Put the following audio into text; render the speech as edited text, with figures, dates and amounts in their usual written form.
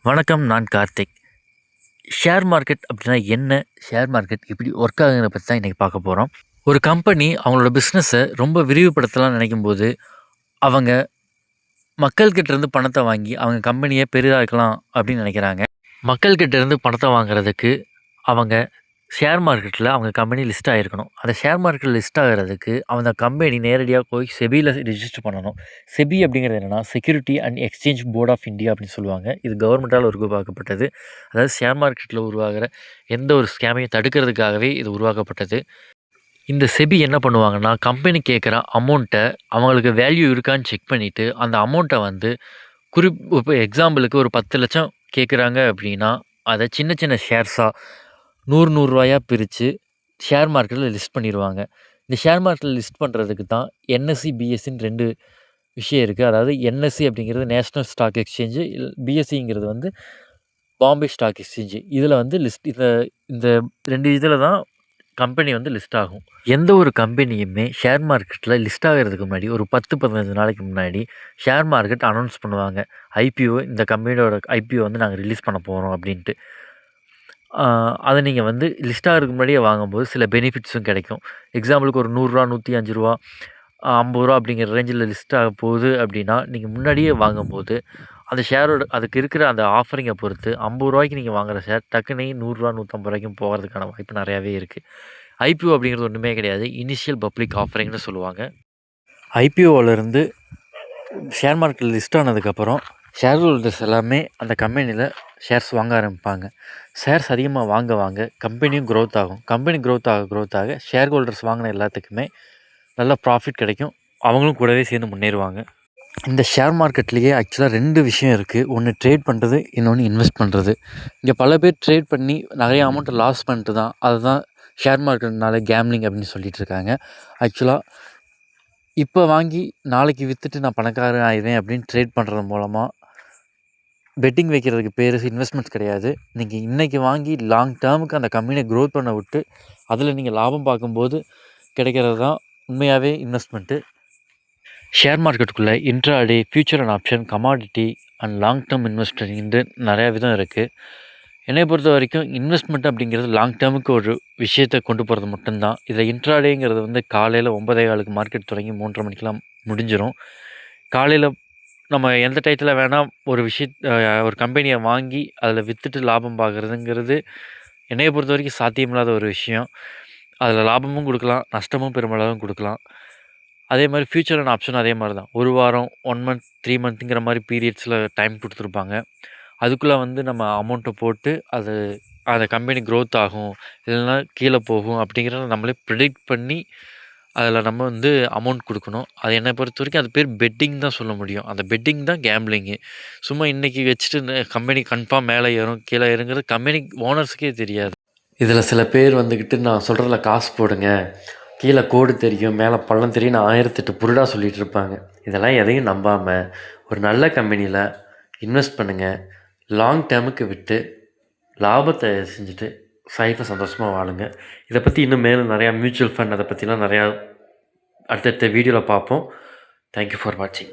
வணக்கம். நான் Karthik. Share market அப்படின்னா என்ன? ஷேர் மார்க்கெட் எப்படி ஒர்க் ஆகுங்கிறத பத்தி தான் இன்னைக்கு பார்க்க போறோம். ஒரு கம்பெனி அவங்களோட பிசினஸ ரொம்ப விரிவுபடுத்தலாம்னு நினைக்கும்போது, அவங்க மக்கள்கிட்ட இருந்து பணத்த வாங்கி அவங்க கம்பெனிய பெரிதாக்கலாம் அப்படின்னு நினைக்கிறாங்க. மக்கள்கிட்ட இருந்து பணத்த வாங்குறதுக்கு அவங்க ஷேர் மார்க்கெட்ல அவங்க கம்பெனி லிஸ்ட் ஆயிருக்கணும். அந்த ஷேர் மார்க்கெட்ல லிஸ்ட் ஆகுறதுக்கு அந்த கம்பெனி நேரடியா போய் செபில ரிஜிஸ்டர் பண்ணணும். செபி அப்படிங்கிறது என்னன்னா, security and exchange board of India அப்படின்னு சொல்லுவாங்க. இது கவர்மெண்ட்டால உருவாக்கப்பட்டது. அதாவது ஷேர் மார்க்கெட்ல உருவாகுற எந்த ஒரு ஸ்கேமையும் தடுக்கிறதுக்காகவே இது உருவாக்கப்பட்டது. இந்த செபி என்ன பண்ணுவாங்கன்னா, கம்பெனி கேட்குற அமௌண்ட்ட அவங்களுக்கு வேல்யூ இருக்கான்னு செக் பண்ணிட்டு, அந்த அமௌண்ட்ட வந்து இப்போ எக்ஸாம்பிளுக்கு ஒரு 10,00,000 கேட்குறாங்க அப்படின்னா, அத சின்ன சின்ன ஷேர்ஸா ரூ. 100 பிரிச்சு ஷேர் மார்க்கெட்ல லிஸ்ட் பண்ணிருவாங்க. இந்த ஷேர் மார்க்கெட்ல லிஸ்ட் பண்றதுக்கு தான் என்எஸ்சி, பிஎஸ்சின்னு 2 விஷயம் இருக்கு. அதாவது என்எஸ்சி அப்படிங்கிறது நேஷனல் ஸ்டாக் எக்ஸ்சேஞ்ச். பிஎஸ்சிங்கிறது வந்து பாம்பே ஸ்டாக் எக்ஸ்சேஞ்ச். இதில வந்து லிஸ்ட் இந்த 2 இதில தான் கம்பெனி வந்து லிஸ்ட் ஆகும். எந்த ஒரு கம்பெனியுமே ஷேர் மார்க்கெட்ல லிஸ்ட் ஆகுறதுக்கு முன்னாடி ஒரு 10, 15 நாளைக்கு முன்னாடி ஷேர் மார்க்கெட் அனௌன்ஸ் பண்ணுவாங்க. ஐபிஓ இந்த கம்பெனியோட ஐபிஓ வந்து நாங்க ரிலீஸ் பண்ண போறோம் அப்படின்ட்டு. அத நீங்க வந்து லிஸ்ட் ஆகுறதுக்கு முன்னாடியே வாங்கும்போது சில பெனிஃபிட்ஸும் கிடைக்கும். எக்ஸாம்பிளுக்கு ஒரு ரூ. 100, ரூ. 105, ரூ. 50 அப்படிங்கிற ரேஞ்சில லிஸ்ட் ஆக போகுது அப்படின்னா, நீங்க முன்னாடியே வாங்கும்போது, அந்த ஷேரோட அதுக்கு இருக்கிற அந்த ஆஃபரிங்க பொறுத்து ரூ. 50க்கு நீங்க வாங்குற ஷேர் டக்குனு ரூ. 100, ரூ. 150 போகறதுக்கான வாய்ப்பு நெறையாவே இருக்கு. ஐபிஓ அப்படிங்கிறது ஒண்ணுமே கிடையாது. இனிஷியல் பப்ளிக் ஆஃபரிங்ன்னு சொல்லுவாங்க. ஐபிஓலருந்து ஷேர் மார்க்கெட்ல லிஸ்ட் ஆனதுக்கப்புறம், ஷேர் ஹோல்டர்ஸ் எல்லாமே அந்த கம்பெனியில ஷேர்ஸ் வாங்க ஆரம்பிப்பாங்க. ஷேர்ஸ் அதிகமா வாங்க வாங்க கம்பெனியும் குரோத் ஆகும். கம்பெனி குரோத் ஆக ஷேர் ஹோல்டர்ஸ் வாங்குன எல்லாத்துக்குமே நல்ல ப்ராஃபிட் கிடைக்கும். அவங்களும் கூடவே சேர்ந்து முன்னேறுவாங்க. இந்த ஷேர் மார்க்கெட்லேயே ஆக்சுவலா 2 விஷயம் இருக்கு. ஒண்ணு ட்ரேட் பண்றது, இன்னொன்னு இன்வெஸ்ட் பண்றது. இங்க பல பேர் ட்ரேட் பண்ணி நெறைய அமௌண்ட்ட லாஸ் பண்ணிட்டு தான் அதுதான் ஷேர் மார்க்கெட்னால கேம்லிங் அப்படின்னு சொல்லிட்டு இருக்காங்க. ஆக்சுவலா இப்ப வாங்கி நாளைக்கு வித்துட்டு நான் பணக்காரன் ஆயிடுவேன் அப்படின்னு ட்ரேட் பண்றது மூலமா பெட்டிங் வைக்கிறதுக்கு பேரு இன்வெஸ்ட்மெண்ட்ஸ் கிடையாது. நீங்க இன்னைக்கு வாங்கி லாங் டேர்முக்கு அந்த கம்பெனிய குரோத் பண்ண விட்டு, அதில நீங்க லாபம் பார்க்கும்போது கிடைக்கிறது தான் உண்மையாவே இன்வெஸ்ட்மெண்ட்டு. ஷேர் மார்க்கெட்டுக்குள்ள intraday, future and option, commodity and long term இன்வெஸ்டிங்ன்னு நெறைய விதம் இருக்கு. என்னைய பொறுத்தவரைக்கும் இன்வெஸ்ட்மெண்ட் அப்படிங்கிறது லாங் டேர்முக்கு ஒரு விஷயத்த கொண்டு போறது மட்டும் தான். இதில இன்ட்ராடேங்கிறது வந்து காலையில 9:15க்கு மார்க்கெட் தொடங்கி 3:30 மணிக்கெல்லாம் முடிஞ்சிரும். காலையில நம்ம எந்த டயத்துல வேணா ஒரு கம்பெனிய வாங்கி அதில வித்துட்டு லாபம் பார்க்குறதுங்கிறது என்னைய பொறுத்தவரைக்கும் சாத்தியமில்லாத ஒரு விஷயம். அதில லாபமும் குடுக்கலாம், நஷ்டமும் பெருமளவும் குடுக்கலாம். அதே மாரி ஃபியூச்சர் அண்ட் ஆப்ஷன் அதே மாரி தான். 1 வாரம், 1 மந்த், 3 மந்த்ங்கிற மாரி பீரியட்ஸ்ல டைம் குடுத்துருப்பாங்க. அதுக்குள்ள வந்து நம்ம அமௌண்ட்ட போட்டு அந்த கம்பெனி குரோத் ஆகும், இல்லைனா கீழ போகும் அப்படிங்கிறத நம்மளே ப்ரிடிக்ட் பண்ணி, அதில நம்ம வந்து அமௌண்ட் குடுக்கணும். அது என்ன பொறுத்தவரைக்கும் அது பேர் பெட்டிங் தான் சொல்ல முடியும். அந்த பெட்டிங் தான் கேம்பிளிங்கு. சும்மா இன்னைக்கு வச்சுட்டு இந்த கம்பெனி கன்ஃபார்ம் மேல ஏறும், கீழ ஏறுங்கிறது கம்பெனி ஓனர்ஸ்க்கே தெரியாது. இதில சில பேர் வந்துக்கிட்டு நான் சொல்றதில காசு போடுங்க, கீழ கோடு தெரியும், மேல பள்ளம் தெரியும்னு 1008 புருடா சொல்லிட்டு இருப்பாங்க. இதெல்லாம் எதையும் நம்பாம, ஒரு நல்ல கம்பெனியில இன்வெஸ்ட் பண்ணுங்க. லாங் டேர்முக்கு விட்டு, லாபத்த செஞ்சுட்டு, லைஃப சந்தோஷமா வாழுங்க. இத பத்தி இன்னும் மேலும் நெறையா மியூச்சுவல் ஃபண்ட் அத பத்திலாம் நெறையா அடுத்தடுத்த வீடியோல பார்ப்போம். தேங்க் யூ ஃபார் வாட்சிங்.